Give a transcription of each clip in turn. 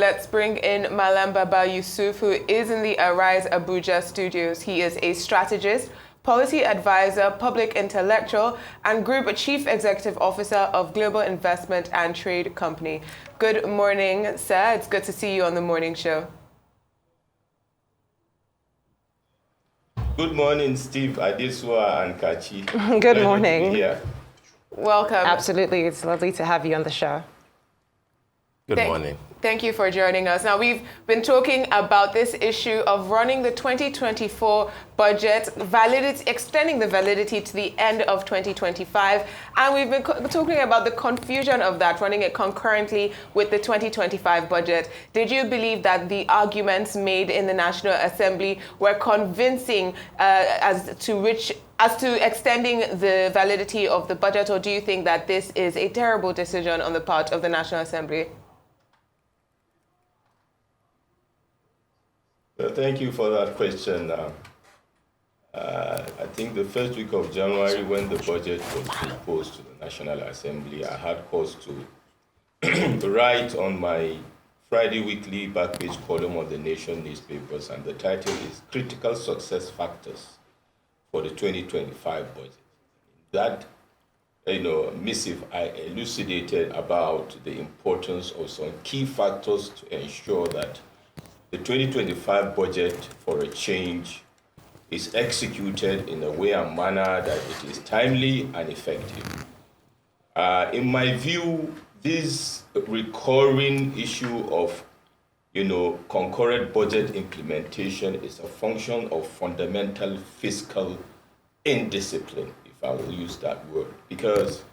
Let's bring in Mallam Yusuf, who is in the Arise Abuja studios. He is a strategist, policy advisor, public intellectual, and group chief executive officer of Global Investment and Trade Company. Good morning, sir. It's good to see you on the morning show. Good morning, Steve, Adesua, and Kachi. Good morning. To be here. Welcome. Absolutely. It's lovely to have you on the show. Good morning. Thank you for joining us. Now, we've been talking about this issue of running the 2024 budget, extending the validity to the end of 2025. And we've been talking about the confusion of that, running it concurrently with the 2025 budget. Did you believe that the arguments made in the National Assembly were convincing as to extending the validity of the budget, or do you think that this is a terrible decision on the part of the National Assembly? Thank you for that question. I think the first week of January, when the budget was proposed to the National Assembly, I had cause to write on my Friday weekly back page column of the Nation newspapers, and the title is Critical Success Factors for the 2025 budget. That missive, I elucidated about the importance of some key factors to ensure that the 2025 budget, for a change, is executed in a way and manner that it is timely and effective. In my view, this recurring issue of, concurrent budget implementation is a function of fundamental fiscal indiscipline, if I will use that word, because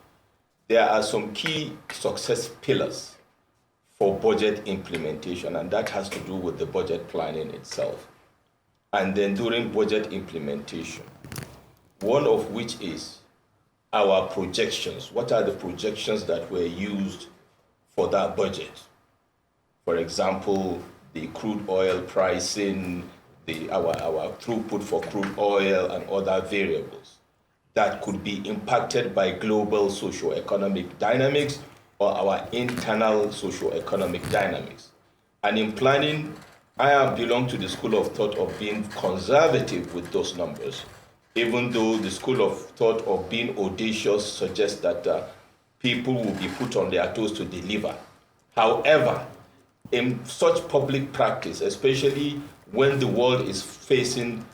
there are some key success pillars for budget implementation, and that has to do with the budget planning itself. And then during budget implementation, one of which is our projections. What are the projections that were used for that budget? For example, the crude oil pricing, our throughput for crude oil and other variables that could be impacted by global socio-economic dynamics or our internal socio-economic dynamics. And in planning, I belong to the school of thought of being conservative with those numbers, even though the school of thought of being audacious suggests that people will be put on their toes to deliver. However, in such public practice, especially when the world is facing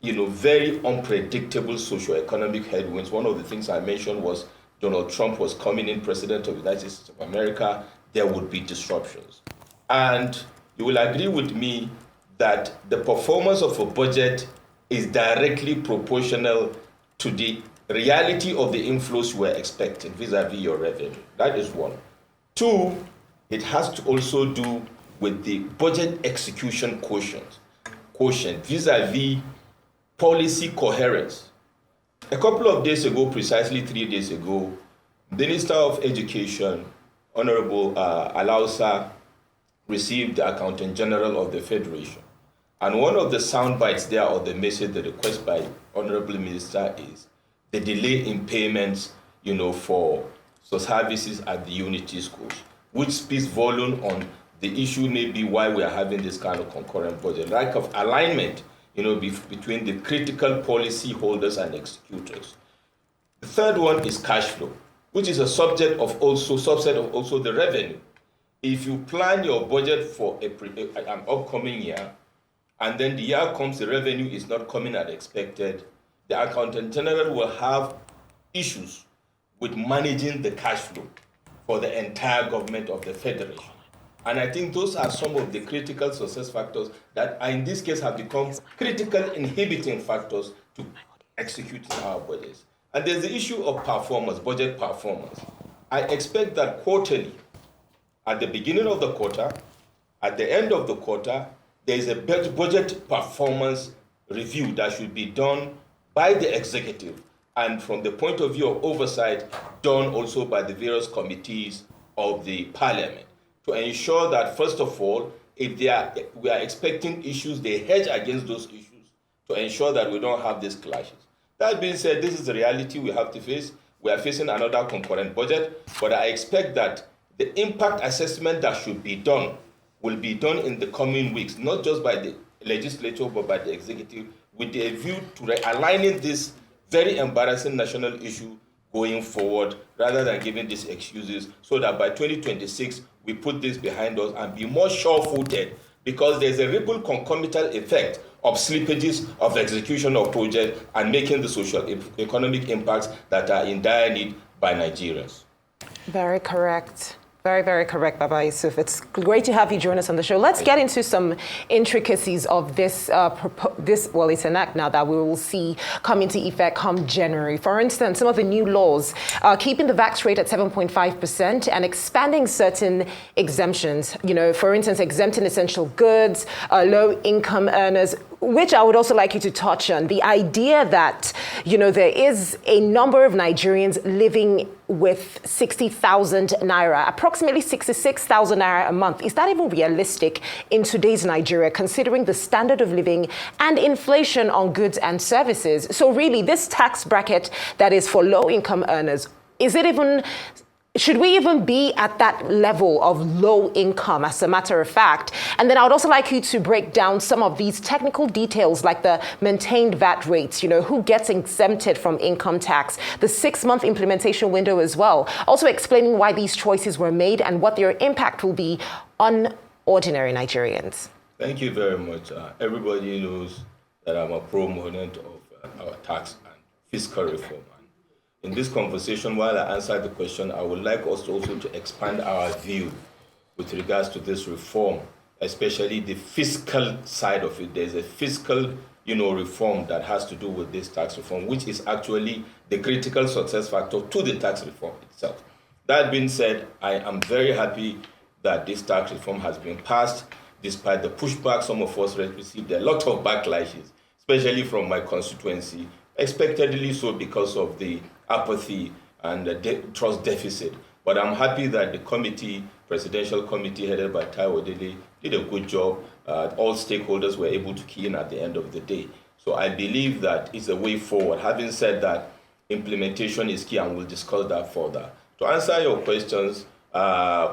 very unpredictable socio-economic headwinds, one of the things I mentioned was Donald Trump was coming in president of the United States of America, there would be disruptions. And you will agree with me that the performance of a budget is directly proportional to the reality of the inflows you were expecting vis-a-vis your revenue. That is one. Two, it has to also do with the budget execution quotient vis-a-vis policy coherence. A couple of days ago, precisely 3 days ago, the Minister of Education, Honorable Alausa, received the Accountant General of the Federation. And one of the sound bites there, or the message, the request by Honorable Minister is the delay in payments, for services at the unity schools, which speaks volume on the issue maybe why we are having this kind of concurrent budget, lack of alignment between the critical policy holders and executors. The third one is cash flow, which is a subset of also the revenue. If you plan your budget for an upcoming year, and then the year comes, the revenue is not coming as expected, the Accountant General will have issues with managing the cash flow for the entire government of the Federation. And I think those are some of the critical success factors that in this case have become critical inhibiting factors to executing our budgets. And there's the issue of performance, budget performance. I expect that quarterly, at the beginning of the quarter, at the end of the quarter, there is a budget performance review that should be done by the executive, and from the point of view of oversight, done also by the various committees of the parliament, to ensure that, first of all, if we are expecting issues, they hedge against those issues to ensure that we don't have these clashes. That being said, this is the reality we have to face. We are facing another concurrent budget, but I expect that the impact assessment that should be done will be done in the coming weeks, not just by the legislature, but by the executive, with a view to aligning this very embarrassing national issue going forward, rather than giving these excuses, so that by 2026, we put this behind us and be more sure-footed, because there's a ripple concomitant effect of slippages of execution of projects and making the social economic impacts that are in dire need by Nigerians. Very correct. Very, very correct, Baba Yusuf. It's great to have you join us on the show. Let's get into some intricacies of this, well, it's an act now that we will see come into effect come January. For instance, some of the new laws, keeping the VAT rate at 7.5% and expanding certain exemptions. You know, for instance, exempting essential goods, low-income earners, which I would also like you to touch on. The idea that, you know, there is a number of Nigerians living with 60,000 naira, approximately 66,000 naira a month. Is that even realistic in today's Nigeria, considering the standard of living and inflation on goods and services? So really, this tax bracket that is for low-income earners, should we even be at that level of low income, as a matter of fact? And then I would also like you to break down some of these technical details, like the maintained VAT rates, you know, who gets exempted from income tax, the 6-month implementation window as well. Also explaining why these choices were made and what their impact will be on ordinary Nigerians. Thank you very much. Everybody knows that I'm a proponent of our tax and fiscal reform. In this conversation, while I answer the question, I would like us also to expand our view with regards to this reform, especially the fiscal side of it. There's a fiscal, reform that has to do with this tax reform, which is actually the critical success factor to the tax reform itself. That being said, I am very happy that this tax reform has been passed, despite the pushback some of us received a lot of backlashes, especially from my constituency, expectedly so because of the apathy and the trust deficit. But I'm happy that the presidential committee headed by Taiwo Dele, did a good job. All stakeholders were able to key in at the end of the day. So I believe that it's a way forward. Having said that, implementation is key, and we'll discuss that further. To answer your questions,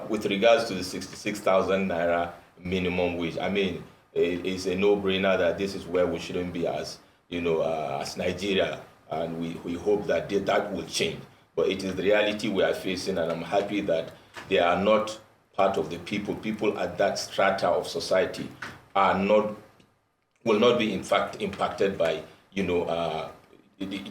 with regards to the 66,000 naira minimum wage, I mean, it's a no-brainer that this is where we shouldn't be as Nigeria. And we hope that that will change. But it is the reality we are facing, and I'm happy that they are not part of the people. People at that strata of society will not be, in fact, impacted by, the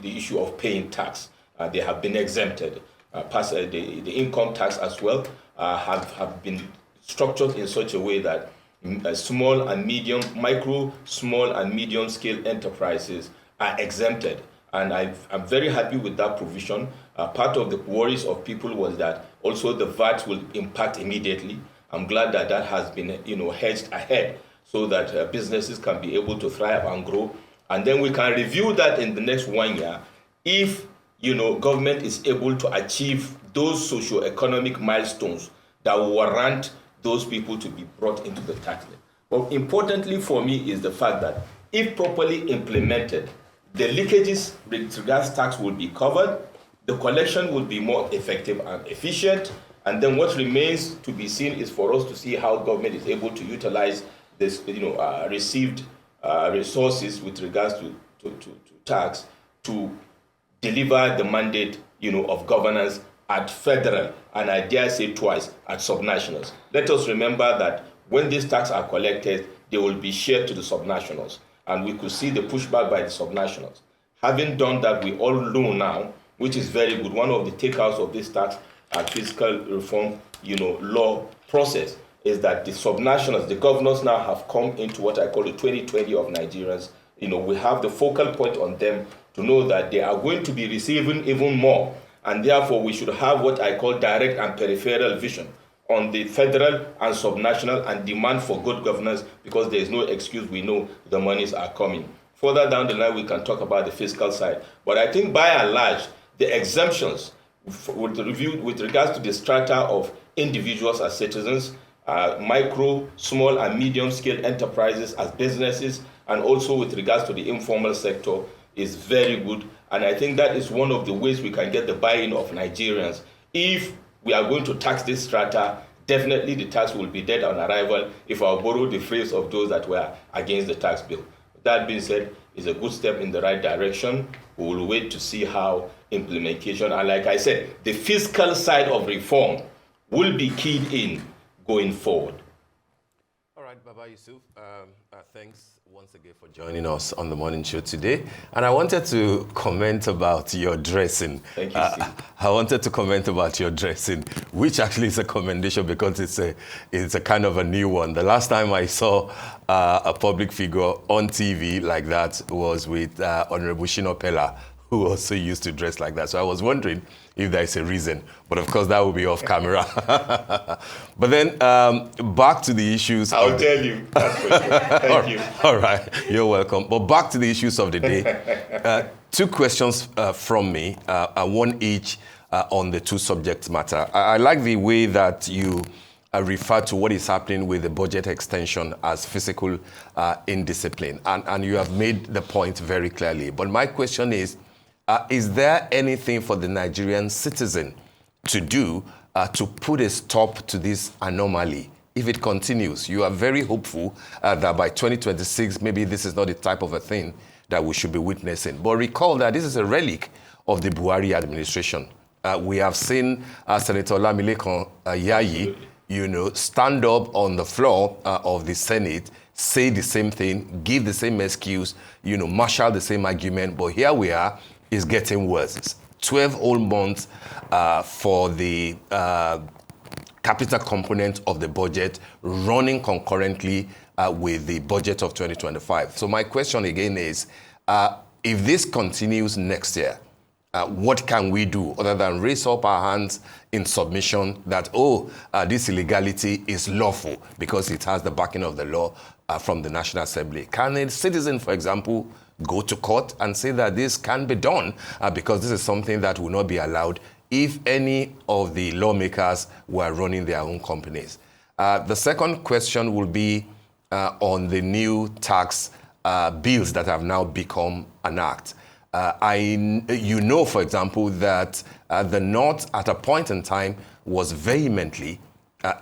issue of paying tax. They have been exempted. The income tax as well have been structured in such a way that micro, small, and medium scale enterprises are exempted. And I'm very happy with that provision. Part of the worries of people was that also the VAT will impact immediately. I'm glad that that has been, hedged ahead so that businesses can be able to thrive and grow. And then we can review that in the next 1 year if, government is able to achieve those socio-economic milestones that will warrant those people to be brought into the tax lid. But importantly for me is the fact that if properly implemented, the leakages with regards tax will be covered, the collection will be more effective and efficient, and then what remains to be seen is for us to see how government is able to utilize this, received resources with regards to tax to deliver the mandate, of governance at federal, and I dare say twice, at subnationals. Let us remember that when these taxes are collected, they will be shared to the subnationals. And we could see the pushback by the subnationals. Having done that, we all know now, which is very good, one of the takeouts of this tax and fiscal reform, law process is that the subnationals, the governors now have come into what I call the 2020 of Nigerians. We have the focal point on them to know that they are going to be receiving even more. And therefore, we should have what I call direct and peripheral vision on the federal and subnational and demand for good governance, because there is no excuse. We know the monies are coming. Further down the line, we can talk about the fiscal side. But I think by and large, the exemptions with regards to the strata of individuals as citizens, micro, small, and medium scale enterprises as businesses, and also with regards to the informal sector is very good. And I think that is one of the ways we can get the buy-in of Nigerians. If we are going to tax this strata, definitely the tax will be dead on arrival, if I borrow the phrase of those that were against the tax bill. That being said, it's a good step in the right direction. We will wait to see how implementation, and like I said, the fiscal side of reform will be keyed in going forward. All right, Baba Yusuf, thanks once again for joining us on the morning show today. And I wanted to comment about your dressing. Thank you, Steve. I wanted to comment about your dressing, which actually is a commendation because it's a kind of a new one. The last time I saw a public figure on TV like that was with Honorable Shino Pella, who also used to dress like that. So I was wondering if there is a reason. But of course, that will be off camera. But then back to the issues. I'll tell you. That's for sure. Thank you. All right. You're welcome. But back to the issues of the day. Two questions from me, one each on the two subject matter. I like the way that you refer to what is happening with the budget extension as fiscal indiscipline. And you have made the point very clearly. But my question is there anything for the Nigerian citizen to do to put a stop to this anomaly? If it continues, you are very hopeful that by 2026, maybe this is not the type of a thing that we should be witnessing. But recall that this is a relic of the Buhari administration. We have seen Senator Olamilekan Yayi, stand up on the floor of the Senate, say the same thing, give the same excuse, marshal the same argument. But here we are, it's getting worse. It's 12 whole months for the capital component of the budget running concurrently with the budget of 2025. So my question again is, if this continues next year, what can we do other than raise up our hands in submission that, this illegality is lawful because it has the backing of the law from the National Assembly? Can a citizen, for example, go to court and say that this can be done because this is something that will not be allowed if any of the lawmakers were running their own companies? The second question will be on the new tax bills that have now become an act. For example, that the North at a point in time was vehemently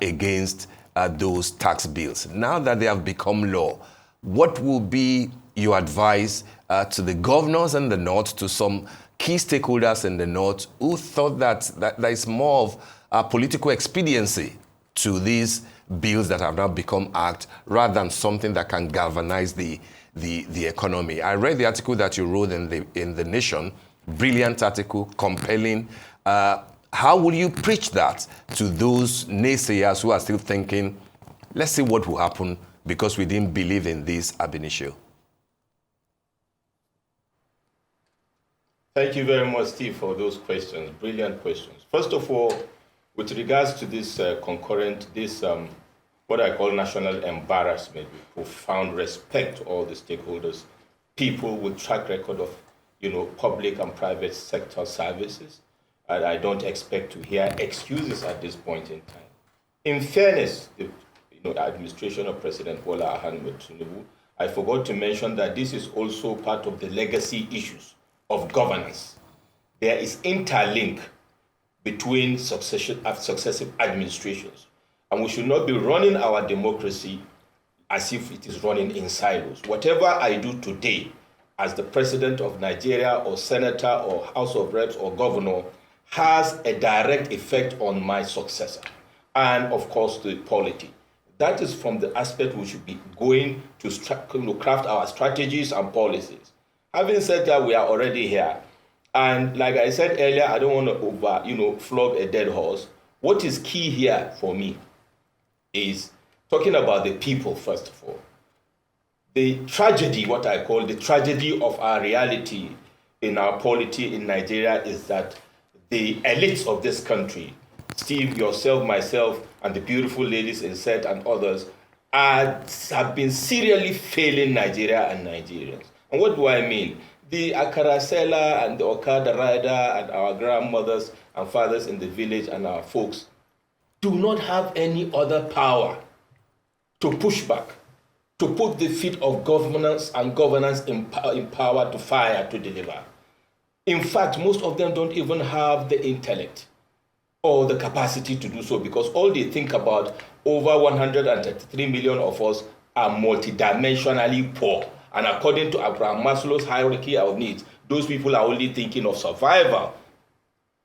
against those tax bills. Now that they have become law, what will be your advice to the governors in the North, to some key stakeholders in the North who thought that there is more of political expediency to these bills that have now become act rather than something that can galvanize the economy? I read the article that you wrote in the Nation, brilliant article, compelling. How will you preach that to those naysayers who are still thinking, let's see what will happen because we didn't believe in this ab initio? Thank you very much, Steve, for those questions. Brilliant questions. First of all, with regards to this concurrent, what I call national embarrassment, with profound respect to all the stakeholders, people with track record of, public and private sector services. And I don't expect to hear excuses at this point in time. In fairness, the administration of President Bola Ahmed Tinubu, I forgot to mention that this is also part of the legacy issues of governance. There is interlink between successive administrations. And we should not be running our democracy as if it is running in silos. Whatever I do today as the president of Nigeria or senator or House of Reps or governor has a direct effect on my successor and, of course, the polity. That is from the aspect we should be going to craft our strategies and policies. Having said that, we are already here. And like I said earlier, I don't want to flog a dead horse. What is key here for me is talking about the people, first of all. The tragedy, what I call the tragedy of our reality in our polity in Nigeria, is that the elites of this country, Steve, yourself, myself, and the beautiful ladies in set and others, have been serially failing Nigeria and Nigerians. And what do I mean? The Akara seller and the Okada rider and our grandmothers and fathers in the village and our folks do not have any other power to push back, to put the feet of governance in power to fire to deliver. In fact, most of them don't even have the intellect or the capacity to do so, because all they think about, over 133 million of us are multidimensionally poor. And according to Abraham Maslow's hierarchy of needs, those people are only thinking of survival,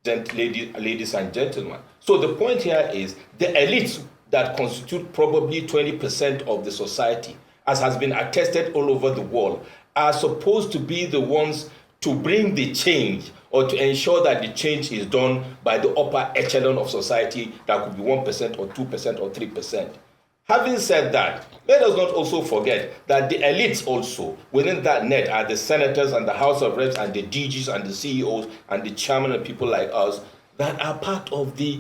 ladies and gentlemen. So the point here is the elites that constitute probably 20% of the society, as has been attested all over the world, are supposed to be the ones to bring the change, or to ensure that the change is done by the upper echelon of society, that could be 1% or 2% or 3%. Having said that, let us not also forget that the elites also within that net are the senators and the House of Reps and the DGs and the CEOs and the chairman and people like us that are part of the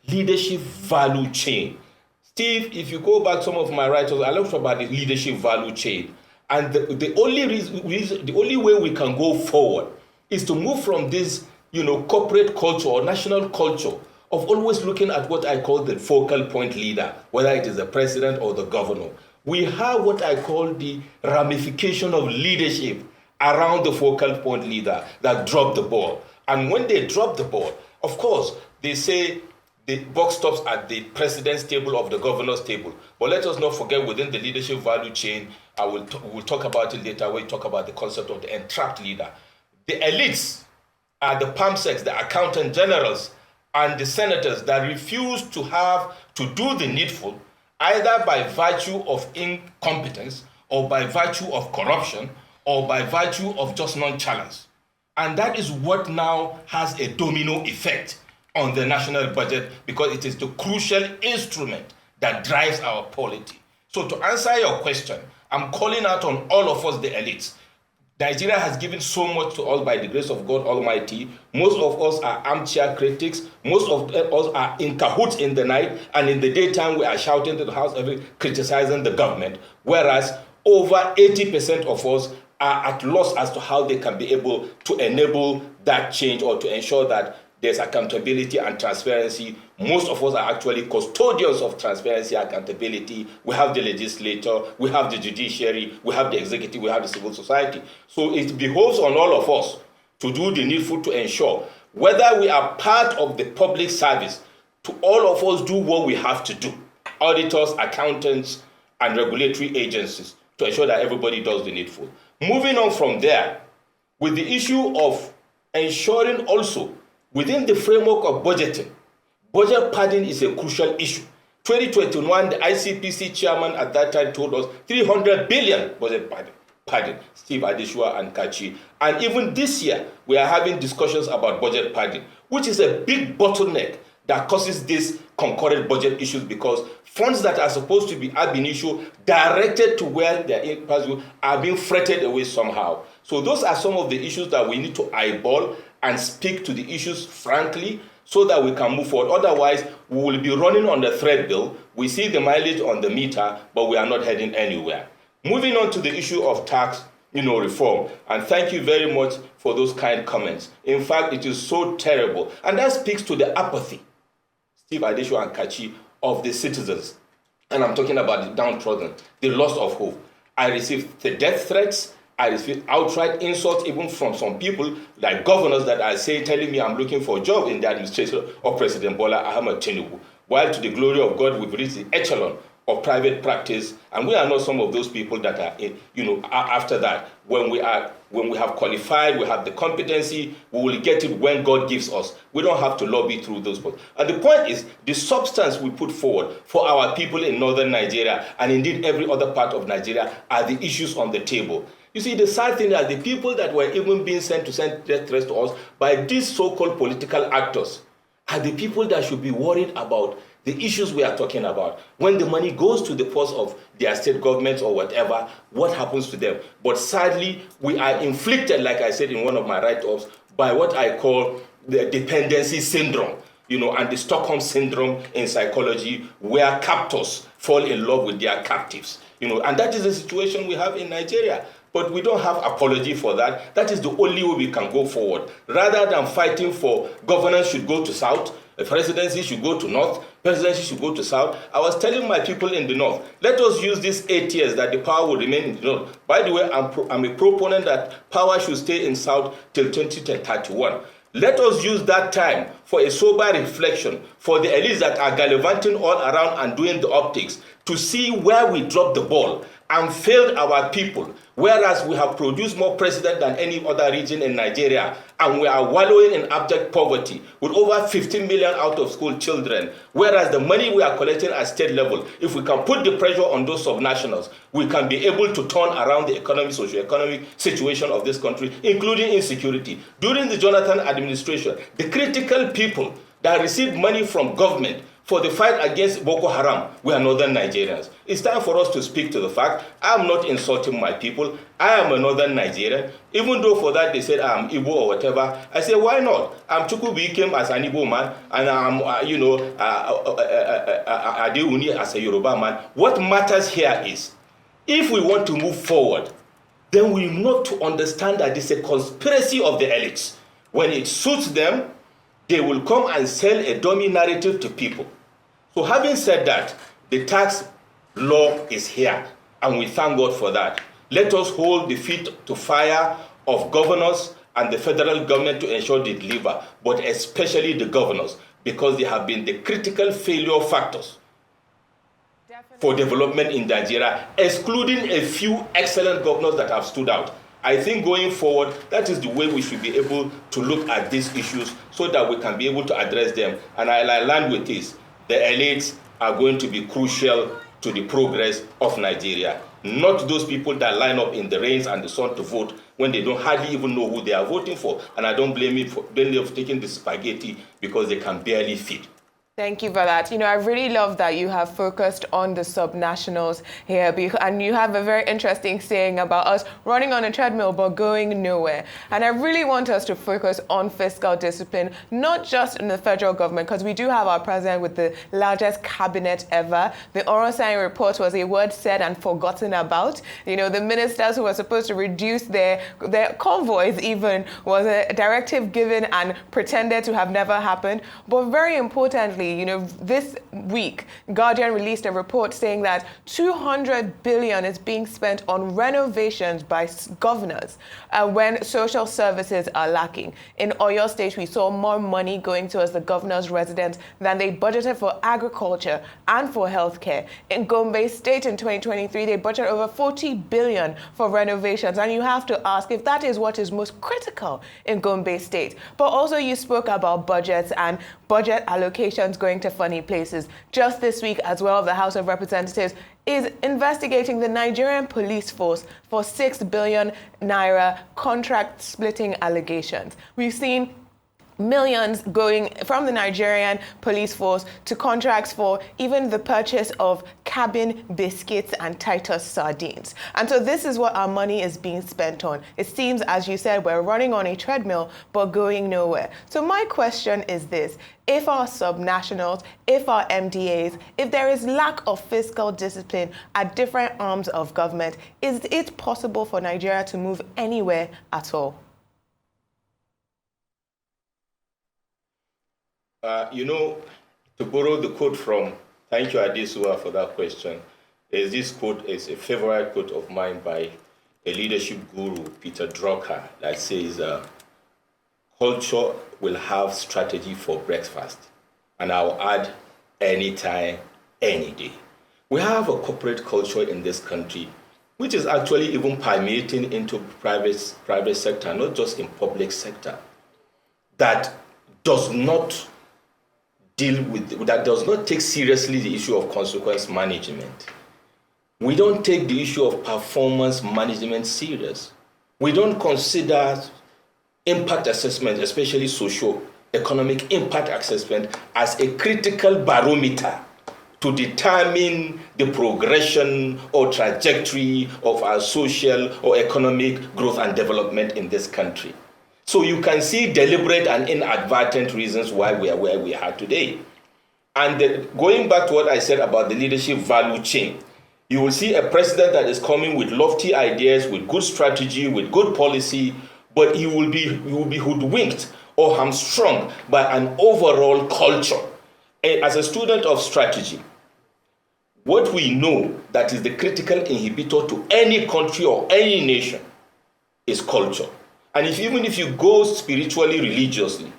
leadership value chain. Steve, if you go back some of my writers, I love about the leadership value chain. And the only way we can go forward is to move from this, corporate culture or national culture of always looking at what I call the focal point leader, whether it is the president or the governor. We have what I call the ramification of leadership around the focal point leader that drop the ball. And when they drop the ball, of course, they say the buck stops at the president's table or the governor's table. But let us not forget, within the leadership value chain, we'll talk about it later when we talk about the concept of the entrapped leader. The elites are the PAMSECs, the accountant generals, and the senators that refuse to have to do the needful, either by virtue of incompetence or by virtue of corruption or by virtue of just nonchalance. And that is what now has a domino effect on the national budget, because it is the crucial instrument that drives our polity. So to answer your question, I'm calling out on all of us, the elites. Nigeria has given so much to us by the grace of God Almighty. Most of us are armchair critics. Most of us are in cahoots in the night, and in the daytime we are shouting to the house, criticizing the government. Whereas over 80% of us are at loss as to how they can be able to enable that change or to ensure that there's accountability and transparency. Most of us are actually custodians of transparency and accountability. We have the legislature, we have the judiciary, we have the executive, we have the civil society. So it behoves on all of us to do the needful to ensure, whether we are part of the public service, to all of us do what we have to do. Auditors, accountants, and regulatory agencies, to ensure that everybody does the needful. Moving on from there, with the issue of ensuring also, within the framework of budgeting, budget padding is a crucial issue. 2021, the ICPC chairman at that time told us 300 billion budget padding, Steve Adeshua and Kachi. And even this year, we are having discussions about budget padding, which is a big bottleneck that causes these concurrent budget issues, because funds that are supposed to be ab initio directed to where they're in are being fretted away somehow. So those are some of the issues that we need to eyeball and speak to the issues frankly, so that we can move forward. Otherwise, we will be running on the threadmill. We see the mileage on the meter, but we are not heading anywhere. Moving on to the issue of tax, reform. And thank you very much for those kind comments. In fact, it is so terrible. And that speaks to the apathy, Steve Adeshua and Kachi, of the citizens. And I'm talking about the downtrodden, the loss of hope. I received the death threats. I received outright insults even from some people like governors that are telling me I'm looking for a job in the administration of President Bola Ahmed Tinubu. While to the glory of God, we've reached the echelon of private practice, and we are not some of those people that are after that. When we have qualified, we have the competency, we will get it when God gives us. We don't have to lobby through those points. And the point is, the substance we put forward for our people in northern Nigeria, and indeed every other part of Nigeria, are the issues on the table. You see, the sad thing is the people that were even being sent to send death threats to us by these so-called political actors are the people that should be worried about the issues we are talking about. When the money goes to the purse of their state governments or whatever, what happens to them? But sadly, we are inflicted, like I said in one of my write-ups, by what I call the dependency syndrome, and the Stockholm syndrome in psychology, where captors fall in love with their captives, and that is the situation we have in Nigeria. But we don't have apology for that. That is the only way we can go forward. Rather than fighting for governance should go to south, the presidency should go to north, presidency should go to south. I was telling my people in the north, let us use these 8 years that the power will remain in the north. By the way, I'm a proponent that power should stay in south till 2031. Let us use that time for a sober reflection for the elites that are gallivanting all around and doing the optics to see where we dropped the ball and failed our people, whereas we have produced more presidents than any other region in Nigeria, and we are wallowing in abject poverty with over 15 million out-of-school children, whereas the money we are collecting at state level, if we can put the pressure on those subnationals, we can be able to turn around the economic, socio-economic situation of this country, including insecurity. During the Jonathan administration, the critical people that received money from government for the fight against Boko Haram were northern Nigerians. It's time for us to speak to the fact. I'm not insulting my people. I am a northern Nigerian. Even though for that they said I'm Igbo or whatever, I say, why not? I'm Chukwubi came as an Igbo man, and I'm, Adeuni as a Yoruba man. What matters here is, if we want to move forward, then we need to understand that it's a conspiracy of the elites. When it suits them, they will come and sell a dummy narrative to people. So having said that, the tax law is here, and we thank God for that. Let us hold the feet to fire of governors and the federal government to ensure they deliver, but especially the governors, because they have been the critical failure factors for development in Nigeria, excluding a few excellent governors that have stood out. I think going forward, that is the way we should be able to look at these issues so that we can be able to address them. And I land with this. The elites are going to be crucial to the progress of Nigeria, not those people that line up in the rains and the sun to vote when they don't hardly even know who they are voting for. And I don't blame them for taking the spaghetti because they can barely feed. Thank you for that. I really love that you have focused on the subnationals here, and you have a very interesting saying about us running on a treadmill but going nowhere. And I really want us to focus on fiscal discipline, not just in the federal government, because we do have our president with the largest cabinet ever. The Orosai report was a word said and forgotten about. The ministers who were supposed to reduce their convoys even was a directive given and pretended to have never happened. But very importantly, this week, Guardian released a report saying that 200 billion is being spent on renovations by governors when social services are lacking. In Oyo State, we saw more money going towards the governor's residence than they budgeted for agriculture and for healthcare. In Gombe State in 2023, they budgeted over 40 billion for renovations. And you have to ask if that is what is most critical in Gombe State. But also you spoke about budgets and budget allocations going to funny places. Just this week as well, the House of Representatives is investigating the Nigerian police force for 6 billion naira contract splitting allegations. We've seen millions going from the Nigerian police force to contracts for even the purchase of cabin biscuits and Titus sardines. And so this is what our money is being spent on. It seems, as you said, we're running on a treadmill, but going nowhere. So my question is this. If our subnationals, if our MDAs, if there is lack of fiscal discipline at different arms of government, is it possible for Nigeria to move anywhere at all? To borrow the quote from, thank you Adesua for that question, this quote is a favorite quote of mine by a leadership guru, Peter Drucker, that says, culture will have strategy for breakfast. And I'll add, anytime, any day. We have a corporate culture in this country, which is actually even permeating into private sector, not just in public sector, that does not take seriously the issue of consequence management. We don't take the issue of performance management serious. We don't consider impact assessment, especially socio-economic impact assessment, as a critical barometer to determine the progression or trajectory of our social or economic growth and development in this country. So you can see deliberate and inadvertent reasons why we are where we are today. And going back to what I said about the leadership value chain, you will see a president that is coming with lofty ideas, with good strategy, with good policy, but he will be hoodwinked or hamstrung by an overall culture. And as a student of strategy, what we know that is the critical inhibitor to any country or any nation is culture. And even if you go spiritually, religiously,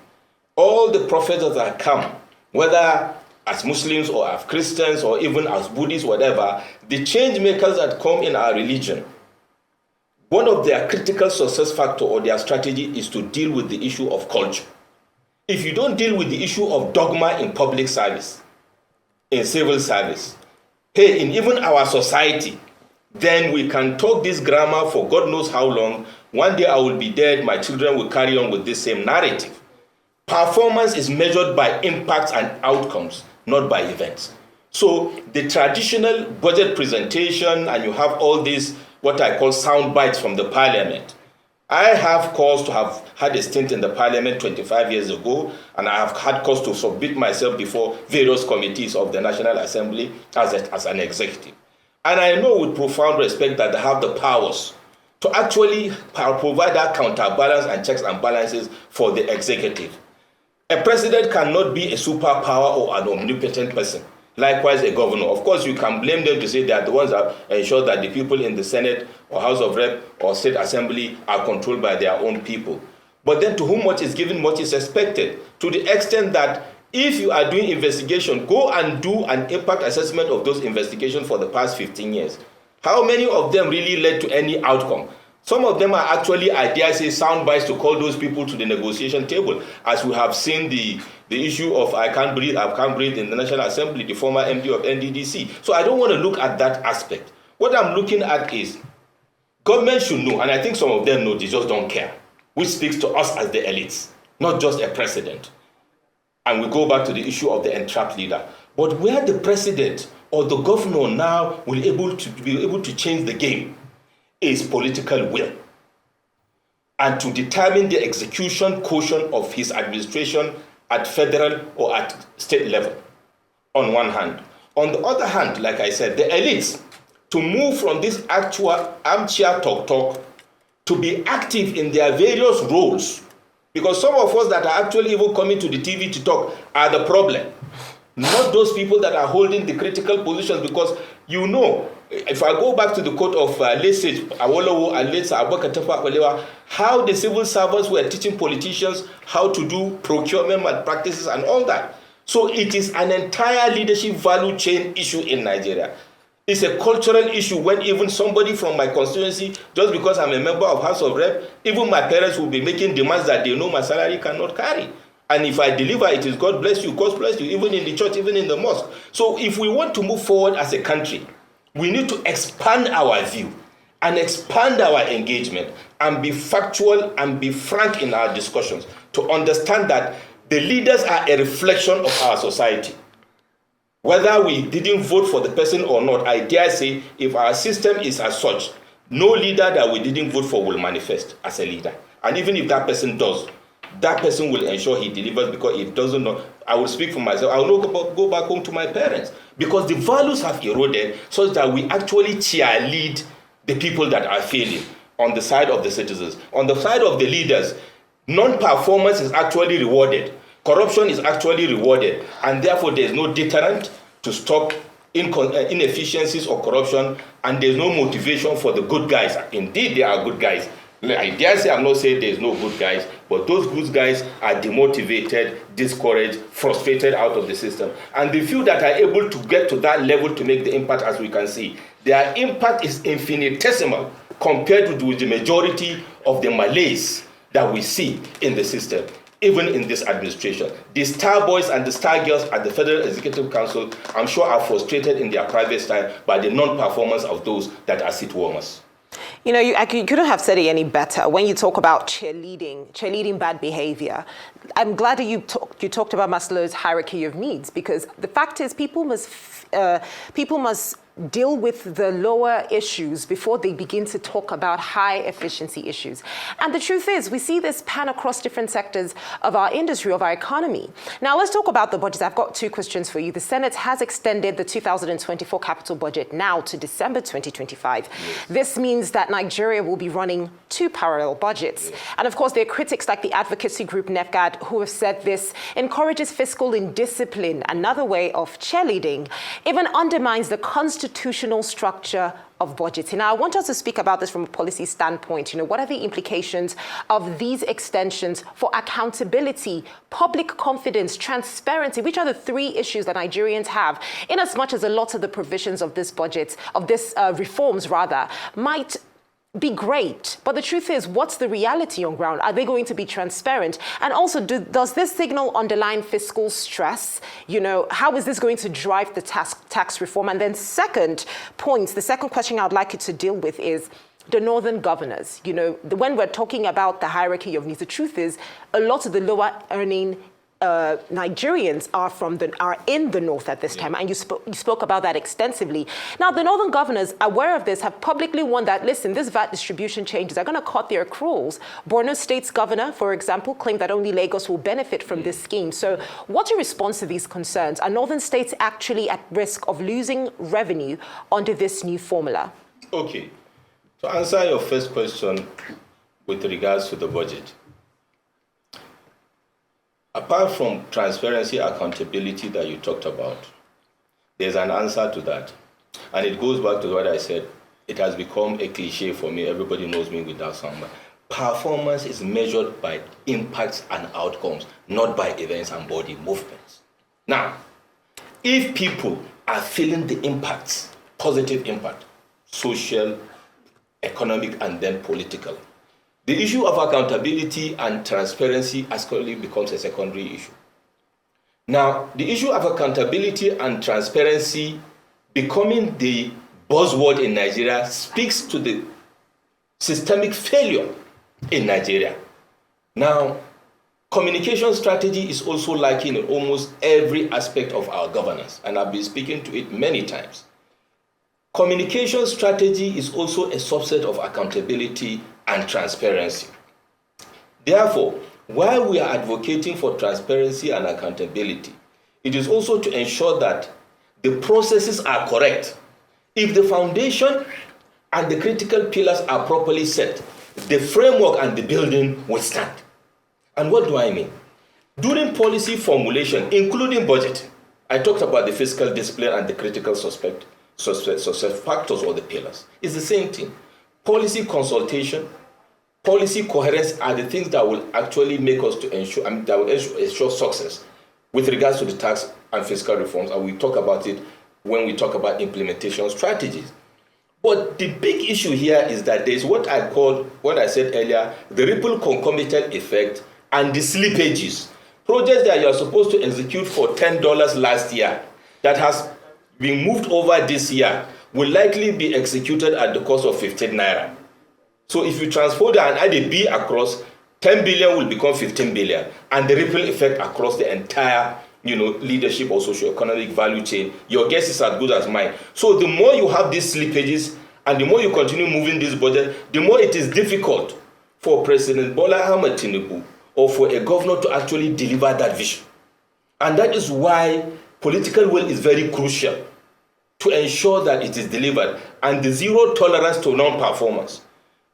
all the prophets that have come, whether as Muslims or as Christians or even as Buddhists, whatever, the change makers that come in our religion, one of their critical success factor or their strategy is to deal with the issue of culture. If you don't deal with the issue of dogma in public service, in civil service, hey, in even our society, then we can talk this grammar for God knows how long. One day I will be dead, my children will carry on with this same narrative. Performance is measured by impacts and outcomes, not by events. So the traditional budget presentation, and you have all these, what I call sound bites from the parliament. I have cause to have had a stint in the parliament 25 years ago, and I have had cause to submit myself before various committees of the National Assembly as an executive. And I know with profound respect that they have the powers to actually provide that counterbalance and checks and balances for the executive. A president cannot be a superpower or an omnipotent person. Likewise, a governor. Of course, you can blame them to say they are the ones that ensure that the people in the Senate or House of Rep or State Assembly are controlled by their own people. But then to whom much is given, much is expected. To the extent that if you are doing investigation, go and do an impact assessment of those investigations for the past 15 years. How many of them really led to any outcome? Some of them are actually, I dare say, sound bites to call those people to the negotiation table, as we have seen the issue of I can't breathe in the National Assembly, the former MD of NDDC. So I don't want to look at that aspect. What I'm looking at is government should know, and I think some of them know, they just don't care, which speaks to us as the elites, not just a president. And we go back to the issue of the entrapped leader. But where the president or the governor now will be able to change the game is political will, and to determine the execution quotient of his administration at federal or at state level, on one hand. On the other hand, like I said, the elites, to move from this actual armchair talk to be active in their various roles, because some of us that are actually even coming to the TV to talk are the problem, not those people that are holding the critical positions. Because you know, if I go back to the quote of late Sage Awolowo and late Abubakar Tafawa Balewa, how the civil servants were teaching politicians how to do procurement malpractices and all that. So it is an entire leadership value chain issue in Nigeria. It's a cultural issue when even somebody from my constituency, just because I'm a member of House of Rep, even my parents will be making demands that they know my salary cannot carry. And if I deliver, it is God bless you, God bless you, even in the church, even in the mosque. So if we want to move forward as a country, we need to expand our view and expand our engagement and be factual and be frank in our discussions to understand that the leaders are a reflection of our society. Whether we didn't vote for the person or not, I dare say, if our system is as such, no leader that we didn't vote for will manifest as a leader. And even if that person does, that person will ensure he delivers, because if doesn't know, I will speak for myself, I will not go back home to my parents, because the values have eroded such that we actually cheerlead the people that are failing on the side of the citizens. On the side of the leaders, non-performance is actually rewarded. Corruption is actually rewarded, and therefore there is no deterrent to stop inefficiencies or corruption, and there is no motivation for the good guys. Indeed, there are good guys. I dare say, I'm not saying there's no good guys, but those good guys are demotivated, discouraged, frustrated out of the system. And the few that are able to get to that level to make the impact, as we can see, their impact is infinitesimal compared with the majority of the malaise that we see in the system, even in this administration. The star boys and the star girls at the Federal Executive Council, I'm sure, are frustrated in their private time by the non-performance of those that are seat warmers. You know, you couldn't have said it any better when you talk about cheerleading bad behavior. I'm glad that you talked about Maslow's hierarchy of needs, because the fact is people must deal with the lower issues before they begin to talk about high efficiency issues. And the truth is, we see this pan across different sectors of our industry, of our economy. Now, let's talk about the budgets. I've got two questions for you. The Senate has extended the 2024 capital budget now to December 2025. Yes. This means that Nigeria will be running two parallel budgets. Yes. And of course, there are critics like the advocacy group NEFGAD who have said this encourages fiscal indiscipline, another way of cheerleading, even undermines the constitutional structure of budgeting. Now, I want us to speak about this from a policy standpoint. What are the implications of these extensions for accountability, public confidence, transparency, which are the three issues that Nigerians have, in as much as a lot of the provisions of this budget, of this reforms rather, might be great, but the truth is, what's the reality on ground? Are they going to be transparent? And also, does this signal underlying fiscal stress? How is this going to drive the tax reform? And then the second question I would like you to deal with is the northern governors. When we're talking about the hierarchy of needs, the truth is, a lot of the lower earning Nigerians are in the north at this time, and you spoke about that extensively. Now, the northern governors, aware of this, have publicly warned that, listen, this VAT distribution changes are going to cut their accruals. Borno State's governor, for example, claimed that only Lagos will benefit from this scheme. So what's your response to these concerns? Are northern states actually at risk of losing revenue under this new formula? Okay. To answer your first question with regards to the budget, apart from transparency, accountability that you talked about, there's an answer to that. And it goes back to what I said. It has become a cliche for me. Everybody knows me with that song. Performance is measured by impacts and outcomes, not by events and body movements. Now, if people are feeling the impacts, positive impact, social, economic, and then political, the issue of accountability and transparency actually becomes a secondary issue. Now, the issue of accountability and transparency becoming the buzzword in Nigeria speaks to the systemic failure in Nigeria. Now, communication strategy is also lacking in almost every aspect of our governance, and I've been speaking to it many times. Communication strategy is also a subset of accountability and transparency. Therefore, while we are advocating for transparency and accountability, it is also to ensure that the processes are correct. If the foundation and the critical pillars are properly set, the framework and the building will stand. And what do I mean? During policy formulation, including budget, I talked about the fiscal discipline and the critical success factors or the pillars. It's the same thing. Policy consultation, policy coherence are the things that will actually make us to ensure, that will ensure success with regards to the tax and fiscal reforms, and we talk about it when we talk about implementation strategies. But the big issue here is that there's what I said earlier, the ripple concomitant effect and the slippages. Projects that you are supposed to execute for $10 last year that has been moved over this year will likely be executed at the cost of 15 naira. So if you transport and add a B across, 10 billion will become 15 billion. And the ripple effect across the entire leadership or socio-economic value chain, your guess is as good as mine. So the more you have these slippages and the more you continue moving this budget, the more it is difficult for President Bola Ahmed Tinubu or for a governor to actually deliver that vision. And that is why political will is very crucial to ensure that it is delivered, and the zero tolerance to non-performance.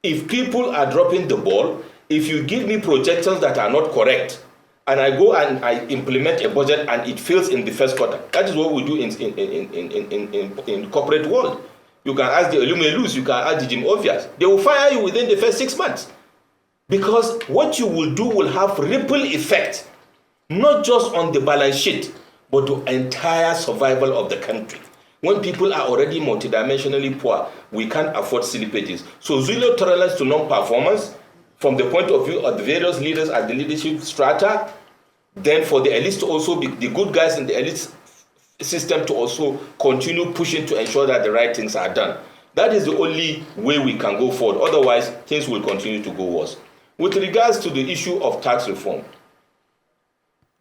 If people are dropping the ball, if you give me projections that are not correct, and I go and I implement a budget and it fails in the first quarter, that is what we do in corporate world. You can ask the Elumelus, you can ask the Jim Obvious. They will fire you within the first 6 months. Because what you will do will have ripple effect, not just on the balance sheet, but the entire survival of the country. When people are already multidimensionally poor, we can't afford slippages. So zero tolerance to non-performance from the point of view of the various leaders at the leadership strata, then for the elites to also be the good guys in the elite system to also continue pushing to ensure that the right things are done. That is the only way we can go forward. Otherwise, things will continue to go worse. With regards to the issue of tax reform,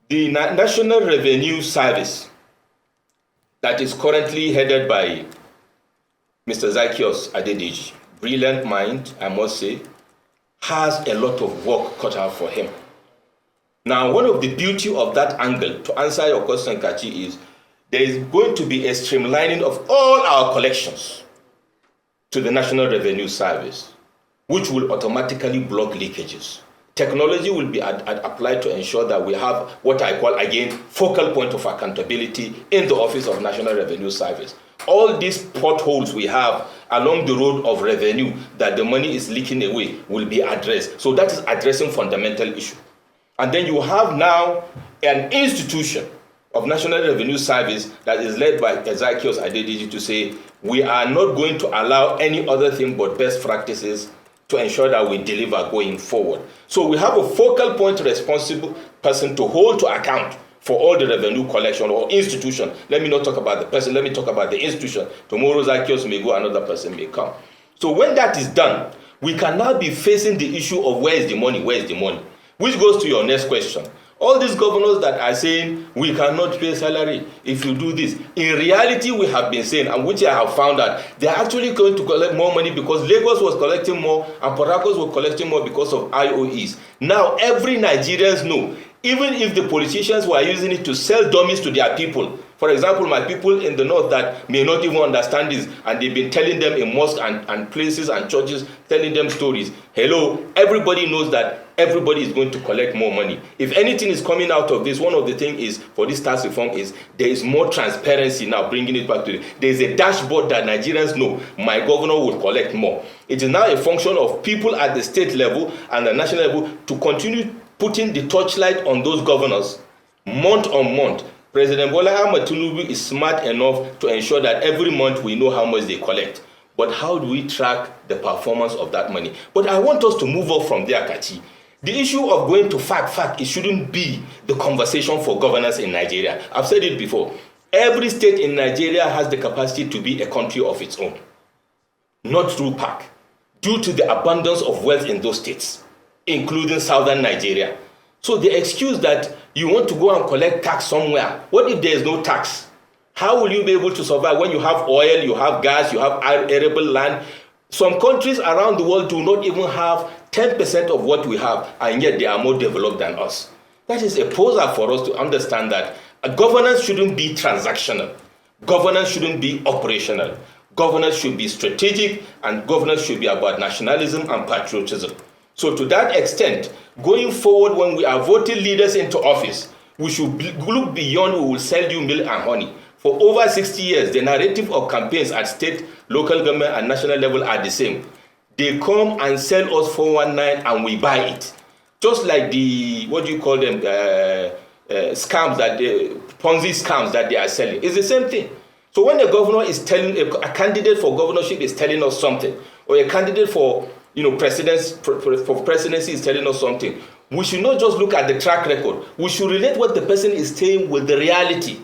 the National Revenue Service that is currently headed by Mr. Zacchaeus Adedeji, brilliant mind, I must say, has a lot of work cut out for him. Now, one of the beauty of that angle, to answer your question, Kachi, is there is going to be a streamlining of all our collections to the National Revenue Service, which will automatically block leakages. Technology will be applied to ensure that we have what I call, again, focal point of accountability in the Office of National Revenue Service. All these potholes we have along the road of revenue that the money is leaking away will be addressed. So that is addressing fundamental issue. And then you have now an institution of National Revenue Service that is led by Ezekiel Adedeji to say, we are not going to allow any other thing but best practices to ensure that we deliver going forward. So we have a focal point responsible person to hold to account for all the revenue collection or institution. Let me not talk about the person, let me talk about the institution. Tomorrow Zacchaeus may go, another person may come. So when that is done, we can now be facing the issue of where is the money, which goes to your next question. All these governors that are saying, we cannot pay salary if you do this. In reality, we have been saying, and which I have found out, they are actually going to collect more money because Lagos was collecting more and Port Harcourt was collecting more because of IOEs. Now, every Nigerians know, even if the politicians were using it to sell dummies to their people. For example, my people in the north that may not even understand this, and they've been telling them in mosques and places and churches, telling them stories. Hello, everybody knows that everybody is going to collect more money. If anything is coming out of this, one of the things is, for this tax reform, is there is more transparency now, bringing it back to it. There is a dashboard that Nigerians know, my governor will collect more. It is now a function of people at the state level and the national level to continue putting the torchlight on those governors month on month. President Bola Ahmed Tinubu is smart enough to ensure that every month we know how much they collect. But how do we track the performance of that money? But I want us to move up from there, Kachi. The issue of going to fact, it shouldn't be the conversation for governance in Nigeria. I've said it before. Every state in Nigeria has the capacity to be a country of its own, not through PAC, due to the abundance of wealth in those states, including southern Nigeria. So the excuse that you want to go and collect tax somewhere, what if there is no tax? How will you be able to survive when you have oil, you have gas, you have arable land? Some countries around the world do not even have 10% of what we have, and yet they are more developed than us. That is a poser for us to understand that governance shouldn't be transactional. Governance shouldn't be operational. Governance should be strategic, and governance should be about nationalism and patriotism. So to that extent, going forward, when we are voting leaders into office, we should look beyond we will sell you milk and honey. For over 60 years, the narrative of campaigns at state, local government, and national level are the same. They come and sell us 419 and we buy it. Just like the, what do you call them, scams, Ponzi scams that they are selling. It's the same thing. So when a governor is telling, a candidate for governorship is telling us something, or a candidate for presidency is telling us something, we should not just look at the track record. We should relate what the person is saying with the reality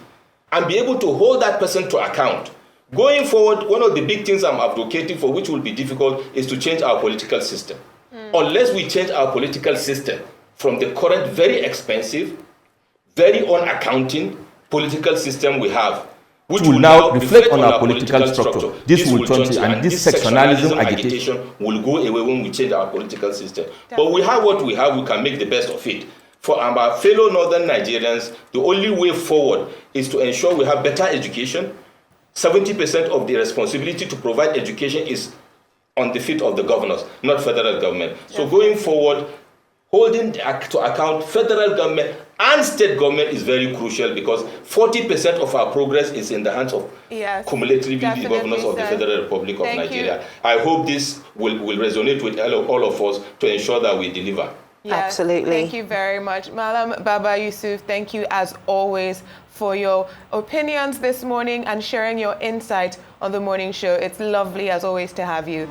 and be able to hold that person to account. Going forward, one of the big things I'm advocating for, which will be difficult, is to change our political system. Unless we change our political system from the current very expensive, very unaccounting political system we have, which will now reflect on our political structure. This will change, and this sectionalism agitation will go away when we change our political system. But we have what we have, we can make the best of it. For our fellow northern Nigerians, the only way forward is to ensure we have better education. 70% of the responsibility to provide education is on the feet of the governors, not federal government. So going forward, holding to account federal government and state government is very crucial, because 40% of our progress is in the hands of cumulatively the governors of the Federal Republic of Nigeria. I hope this will resonate with all of us to ensure that we deliver. Yes, absolutely. Thank you very much. Mallam, Baba, Yusuf, thank you as always for your opinions this morning and sharing your insight on the morning show. It's lovely as always to have you.